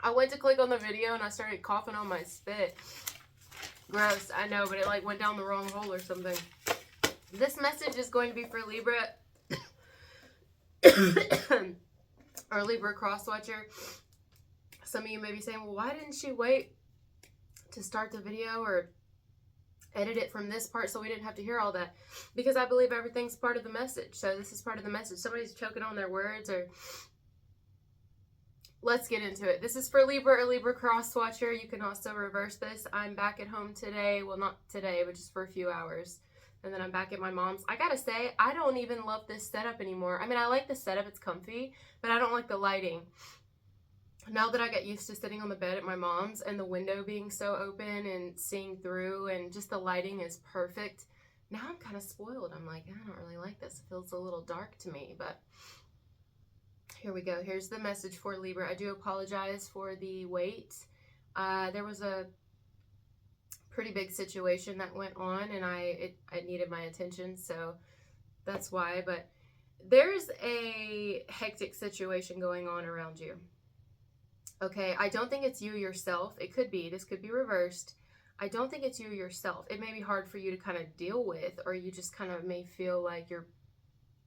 I went to click on the video and I started coughing on my spit. Gross, I know, but it like went down the wrong hole or something. This message is going to be for Libra or Libra cross watcher. Some of you may be saying, well, why didn't she wait to start the video or edit it from this part so we didn't have to hear all that? Because I believe everything's part of the message. So this is part of the message. Somebody's choking on their words, or let's get into it. This is for Libra or Libra cross watcher. You can also reverse this. I'm back at home today. Well, not today, but just for a few hours. And then I'm back at my mom's. I gotta say, I don't even love this setup anymore. I mean, I like the setup. It's comfy, but I don't like the lighting. Now that I got used to sitting on the bed at my mom's and the window being so open and seeing through and just the lighting is perfect, now I'm kind of spoiled. I'm like, I don't really like this. It feels a little dark to me, but here we go. Here's the message for Libra. I do apologize for the wait. There was a pretty big situation that went on and it needed my attention, so that's why. But there's a hectic situation going on around you. Okay, I don't think it's you yourself. It could be. This could be reversed. I don't think it's you yourself. It may be hard for you to kind of deal with, or you just kind of may feel like you're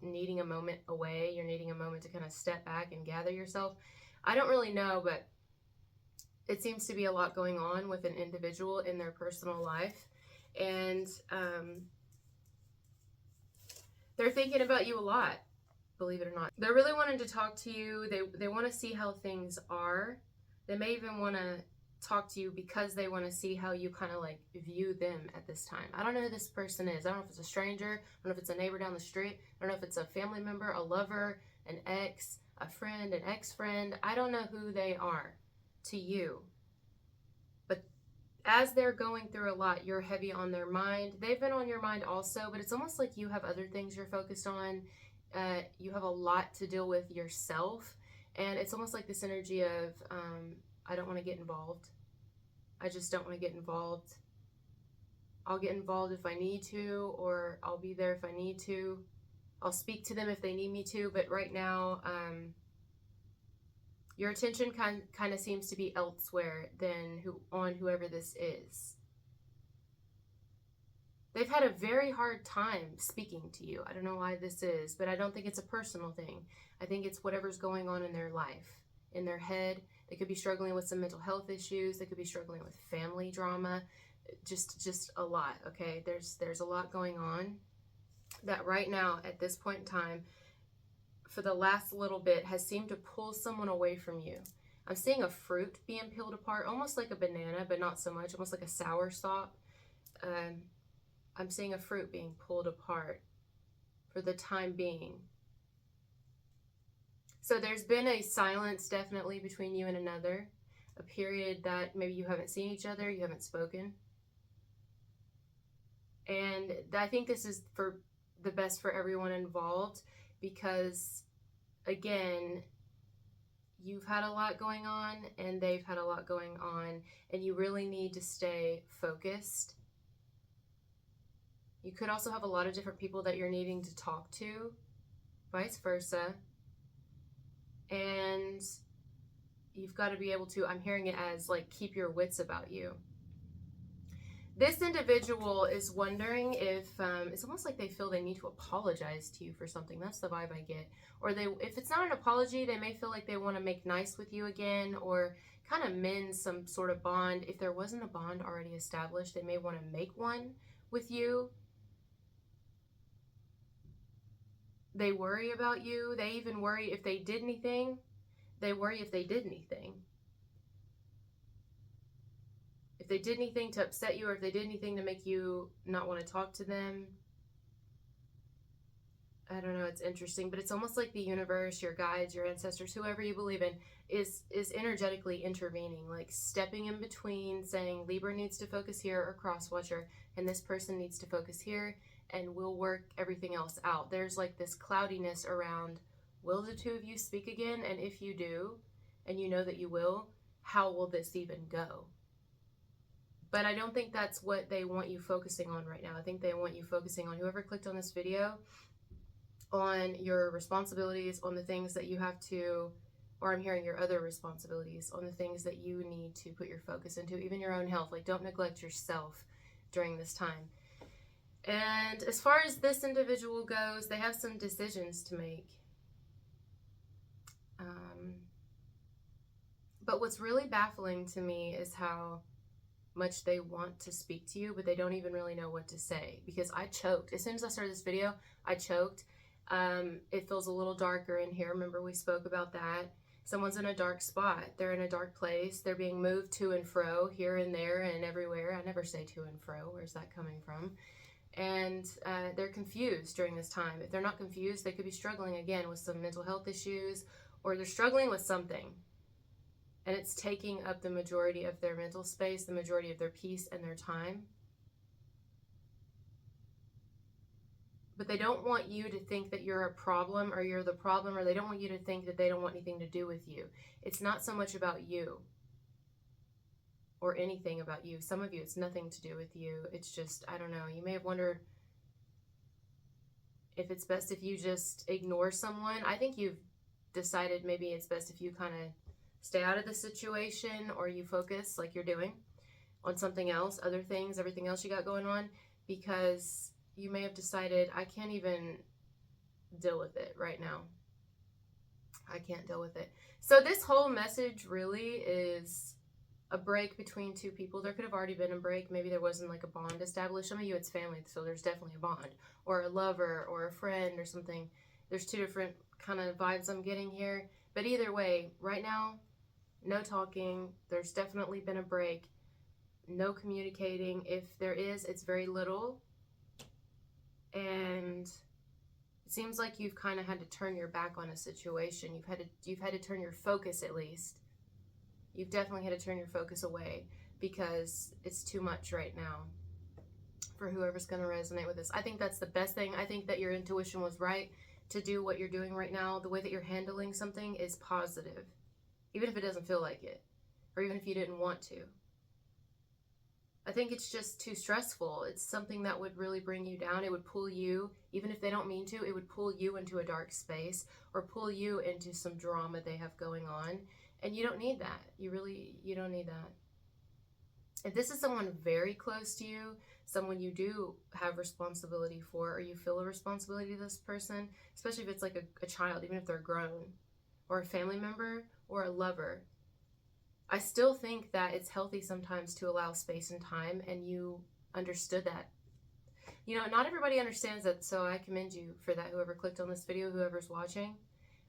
needing a moment away. You're needing a moment to kind of step back and gather yourself. I don't really know, but it seems to be a lot going on with an individual in their personal life. And they're thinking about you a lot. Believe it or not. They're really wanting to talk to you. They want to see how things are. They may even want to talk to you because they want to see how you kind of like view them at this time. I don't know who this person is. I don't know if it's a stranger. I don't know if it's a neighbor down the street. I don't know if it's a family member, a lover, an ex, a friend, an ex-friend. I don't know who they are to you. But as they're going through a lot, you're heavy on their mind. They've been on your mind also, but it's almost like you have other things you're focused on. You have a lot to deal with yourself, and it's almost like this energy of I don't want to get involved. I just don't want to get involved. I'll get involved if I need to, or I'll be there if I need to. I'll speak to them if they need me to, but right now your attention kind of seems to be elsewhere than on whoever this is. They've had a very hard time speaking to you. I don't know why this is, but I don't think it's a personal thing. I think it's whatever's going on in their life, in their head. They could be struggling with some mental health issues. They could be struggling with family drama. Just a lot, okay? There's a lot going on that right now, at this point in time, for the last little bit, has seemed to pull someone away from you. I'm seeing a fruit being peeled apart, almost like a banana, but not so much, almost like a soursop. I'm seeing a fruit being pulled apart for the time being. So there's been a silence definitely between you and another, a period that maybe you haven't seen each other, you haven't spoken. And I think this is for the best for everyone involved because, again, you've had a lot going on and they've had a lot going on, and you really need to stay focused. You could also have a lot of different people that you're needing to talk to, vice versa. And you've got to be able to, I'm hearing it as like, keep your wits about you. This individual is wondering if, it's almost like they feel they need to apologize to you for something. That's the vibe I get. Or if it's not an apology, they may feel like they want to make nice with you again, or kind of mend some sort of bond. If there wasn't a bond already established, they may want to make one with you. They worry about you. They even worry if they did anything. They worry if they did anything. If they did anything to upset you, or if they did anything to make you not want to talk to them. I don't know, it's interesting, but it's almost like the universe, your guides, your ancestors, whoever you believe in, is energetically intervening, like stepping in between, saying Libra needs to focus here, or cross watcher, and this person needs to focus here, and we'll work everything else out. There's like this cloudiness around, will the two of you speak again? And if you do, and you know that you will, how will this even go? But I don't think that's what they want you focusing on right now. I think they want you focusing on, whoever clicked on this video, on your responsibilities, on the things that you have to or I'm hearing your other responsibilities on the things that you need to put your focus into, even your own health. Like, don't neglect yourself during this time. And as far as this individual goes, they have some decisions to make. But what's really baffling to me is how much they want to speak to you, but they don't even really know what to say. Because I choked. As soon as I started this video, I choked. It feels a little darker in here. Remember, we spoke about that. Someone's in a dark spot. They're in a dark place. They're being moved to and fro, here and there and everywhere. I never say to and fro. Where's that coming from? And they're confused during this time. If they're not confused, they could be struggling again with some mental health issues, or they're struggling with something. And it's taking up the majority of their mental space, the majority of their peace and their time. But they don't want you to think that you're a problem, or you're the problem, or they don't want you to think that they don't want anything to do with you. It's not so much about you or anything about you. Some of you, it's nothing to do with you. It's just, I don't know, you may have wondered if it's best if you just ignore someone. I think you've decided maybe it's best if you kind of stay out of the situation, or you focus, like you're doing, on something else, other things, everything else you got going on, because you may have decided, I can't even deal with it right now. I can't deal with it. So this whole message really is a break between two people. There could have already been a break. Maybe there wasn't like a bond established. Some of you, it's family, so there's definitely a bond, or a lover, or a friend, or something. There's two different kind of vibes I'm getting here. But either way, right now, no talking. There's definitely been a break. No communicating. If there is, it's very little. And it seems like you've kind of had to turn your back on a situation. You've had to turn your focus, at least. You've definitely had to turn your focus away, because it's too much right now for whoever's going to resonate with this. I think that's the best thing. I think that your intuition was right to do what you're doing right now. The way that you're handling something is positive, even if it doesn't feel like it, or even if you didn't want to. I think it's just too stressful. It's something that would really bring you down. It would pull you, even if they don't mean to, it would pull you into a dark space, or pull you into some drama they have going on. And you don't need that. You don't need that. If this is someone very close to you, someone you do have responsibility for, or you feel a responsibility to this person, especially if it's like a child, even if they're grown, or a family member, or a lover, I still think that it's healthy sometimes to allow space and time, and you understood that. You know, not everybody understands that, so I commend you for that. Whoever clicked on this video, whoever's watching,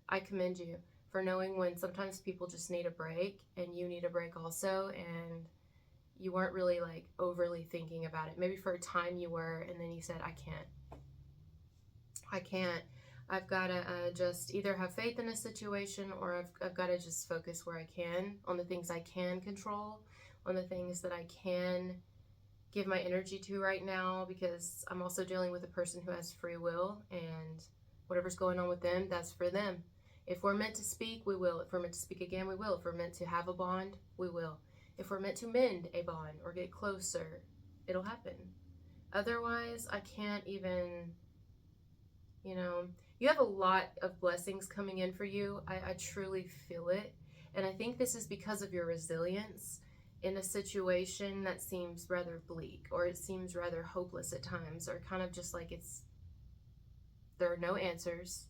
I commend you for knowing when sometimes people just need a break, and you need a break also, and you weren't really like overly thinking about it. Maybe for a time you were, and then you said, I can't. I've got to just either have faith in a situation, or I've got to just focus where I can, on the things I can control, on the things that I can give my energy to right now, because I'm also dealing with a person who has free will, and whatever's going on with them, that's for them. If we're meant to speak, we will. If we're meant to speak again, we will. If we're meant to have a bond, we will. If we're meant to mend a bond or get closer, it'll happen. Otherwise, I can't even, you know, you have a lot of blessings coming in for you. I truly feel it. And I think this is because of your resilience in a situation that seems rather bleak, or it seems rather hopeless at times, or kind of just like there are no answers.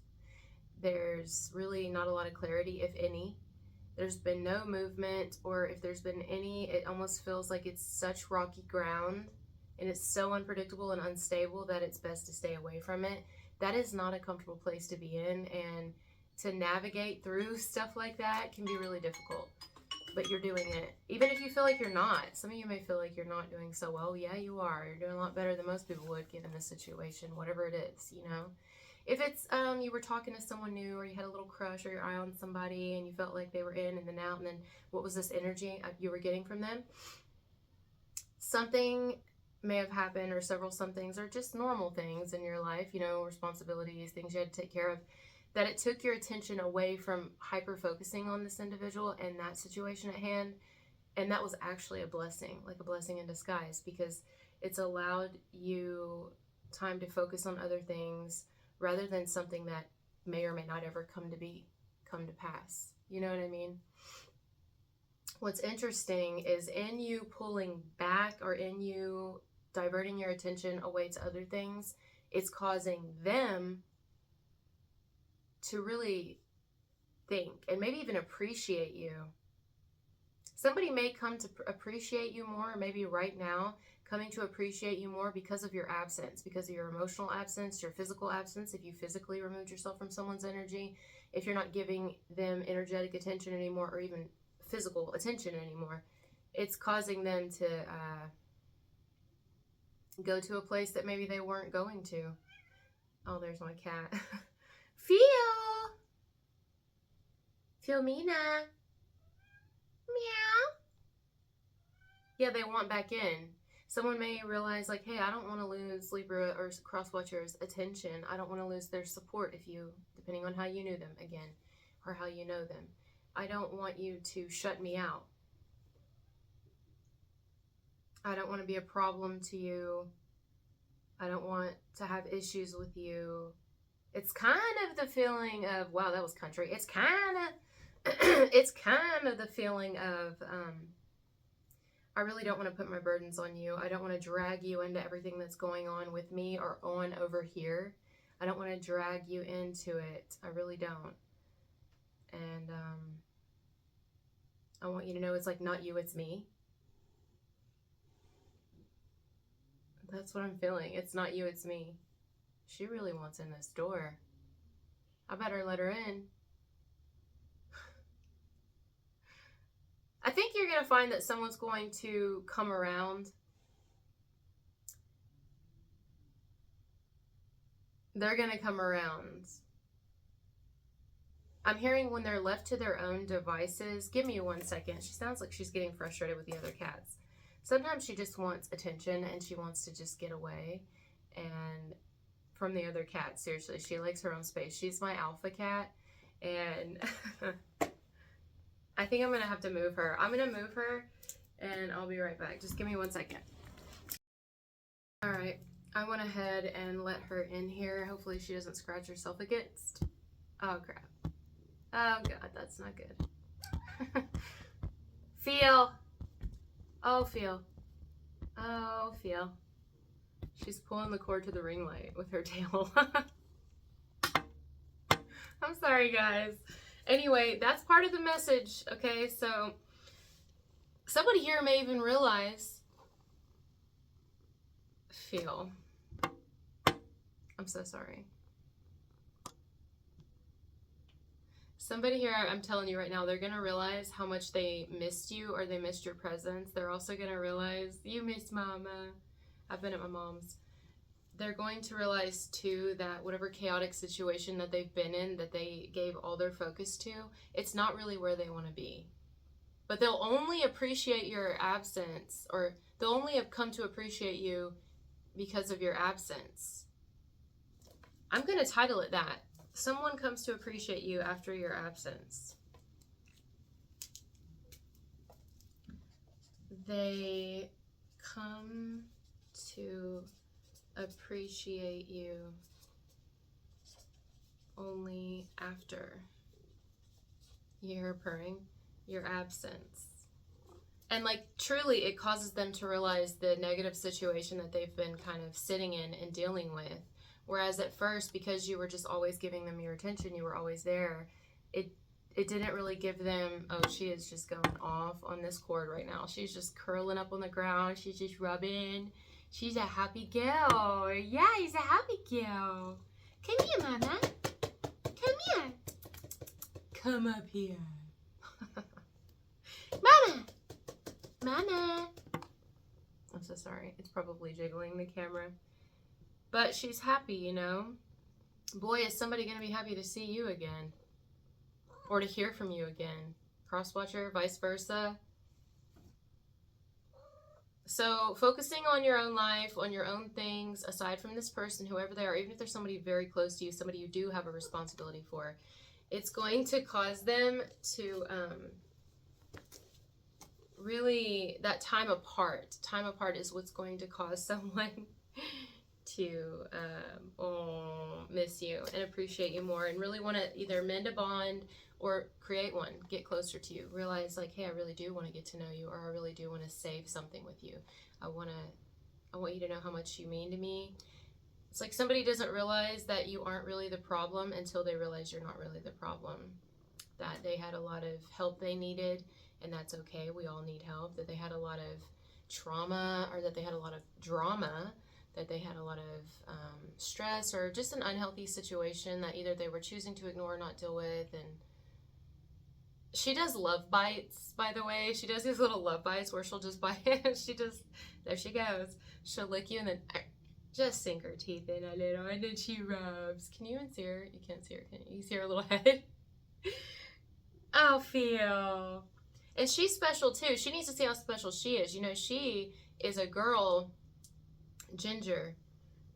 There's really not a lot of clarity, if any. There's been no movement, or if there's been any, it almost feels like it's such rocky ground, and it's so unpredictable and unstable that it's best to stay away from it. That is not a comfortable place to be in, and to navigate through stuff like that can be really difficult. But you're doing it. Even if you feel like you're not. Some of you may feel like you're not doing so well. Yeah, you are. You're doing a lot better than most people would, given the situation, whatever it is, you know. If it's you were talking to someone new, or you had a little crush, or your eye on somebody, and you felt like they were in and then out, and then what was this energy you were getting from them? Something may have happened, or several somethings, or just normal things in your life, you know, responsibilities, things you had to take care of, that it took your attention away from hyper-focusing on this individual and that situation at hand. And that was actually a blessing, like a blessing in disguise, because it's allowed you time to focus on other things, rather than something that may or may not ever come to pass. You know what I mean? What's interesting is in you pulling back or in you diverting your attention away to other things, it's causing them to really think and maybe even appreciate you. Somebody may come to appreciate you more, maybe right now, coming to appreciate you more because of your absence, because of your emotional absence, your physical absence, if you physically removed yourself from someone's energy, if you're not giving them energetic attention anymore or even physical attention anymore, it's causing them to go to a place that maybe they weren't going to. Oh, there's my cat. Filmina. Meow. Yeah, they want back in. Someone may realize, like, hey, I don't want to lose Libra or cross watchers' attention. I don't want to lose their support depending on how you knew them again, or how you know them. I don't want you to shut me out. I don't want to be a problem to you. I don't want to have issues with you. It's kind of the feeling of, wow, that was country. It's kind of the feeling of, I really don't want to put my burdens on you. I don't want to drag you into everything that's going on with me or on over here. I don't want to drag you into it. I really don't. And I want you to know it's like not you, it's me. That's what I'm feeling. It's not you, it's me. She really wants in this door. I better let her in. I think you're going to find that someone's going to come around. They're going to come around. I'm hearing when they're left to their own devices. Give me 1 second. She sounds like she's getting frustrated with the other cats. Sometimes she just wants attention and she wants to just get away and from the other cats. Seriously, she likes her own space. She's my alpha cat, and I think I'm going to have to move her. I'm going to move her, and I'll be right back. Just give me 1 second. All right. I went ahead and let her in here. Hopefully she doesn't scratch herself against. Oh, crap. Oh, God, that's not good. Feel. Oh, Feel. Oh, Feel. She's pulling the cord to the ring light with her tail. I'm sorry, guys. Anyway, that's part of the message, okay? So, somebody here may even realize, Feel. I'm so sorry. Somebody here, I'm telling you right now, they're going to realize how much they missed you or they missed your presence. They're also going to realize, you miss Mama. I've been at my mom's. They're going to realize, too, that whatever chaotic situation that they've been in, that they gave all their focus to, it's not really where they want to be. But they'll only appreciate your absence, or they'll only have come to appreciate you because of your absence. I'm going to title it that. Someone comes to appreciate you after your absence. They come to appreciate you only after your purring, your absence. And like truly it causes them to realize the negative situation that they've been kind of sitting in and dealing with. Whereas at first, because you were just always giving them your attention, you were always there, it didn't really give them, oh, she is just going off on this cord right now. She's just curling up on the ground. She's just rubbing. She's a happy girl. Yeah, he's a happy girl. Come here, Mama. Come here. Come up here. Mama. Mama. I'm so sorry. It's probably jiggling the camera. But she's happy, you know. Boy, is somebody going to be happy to see you again. Or to hear from you again. Crosswatcher, vice versa. So focusing on your own life, on your own things, aside from this person, whoever they are, even if they're somebody very close to you, somebody you do have a responsibility for, it's going to cause them to really, that time apart is what's going to cause someone to miss you and appreciate you more and really want to either mend a bond or create one. Get closer to you. Realize like, hey, I really do want to get to know you, or I really do want to save something with you. I want you to know how much you mean to me. It's like somebody doesn't realize that you aren't really the problem until they realize you're not really the problem. That they had a lot of help they needed, and that's okay. We all need help. That they had a lot of trauma, or that they had a lot of drama, that they had a lot of stress, or just an unhealthy situation that either they were choosing to ignore or not deal with. And she does love bites, by the way. She does these little love bites where she'll just bite. There she goes. She'll lick you and then just sink her teeth in a little, and then she rubs. Can you even see her? You can't see her, can you? You see her little head? Oh, feel. And she's special too. She needs to see how special she is. You know, she is a girl ginger,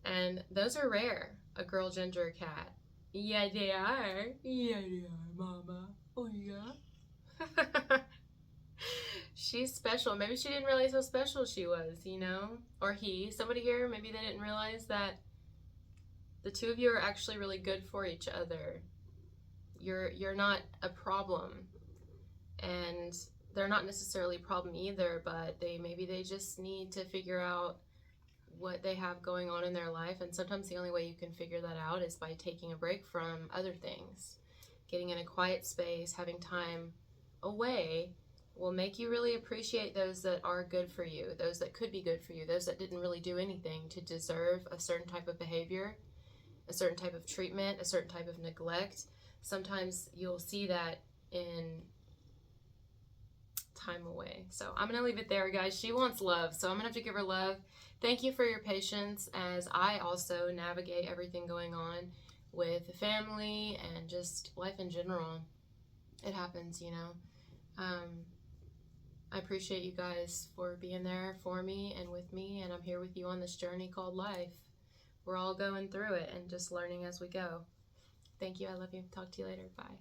and those are rare. A girl ginger cat. Yeah, they are. Yeah, they are, mama. Oh, yeah. She's special. Maybe she didn't realize how special she was, you know? Or he. Somebody here, maybe they didn't realize that the two of you are actually really good for each other. You're not a problem. And they're not necessarily a problem either, but maybe they just need to figure out what they have going on in their life. And sometimes the only way you can figure that out is by taking a break from other things. Getting in a quiet space, having time away will make you really appreciate those that are good for you, those that could be good for you, those that didn't really do anything to deserve a certain type of behavior, a certain type of treatment, a certain type of neglect. Sometimes you'll see that in time away. So I'm going to leave it there, guys. She wants love, so I'm going to have to give her love. Thank you for your patience as I also navigate everything going on with the family and just life in general. It happens, you know. I appreciate you guys for being there for me and with me, and I'm here with you on this journey called life. We're all going through it and just learning as we go. Thank you. I love you. Talk to you later. Bye.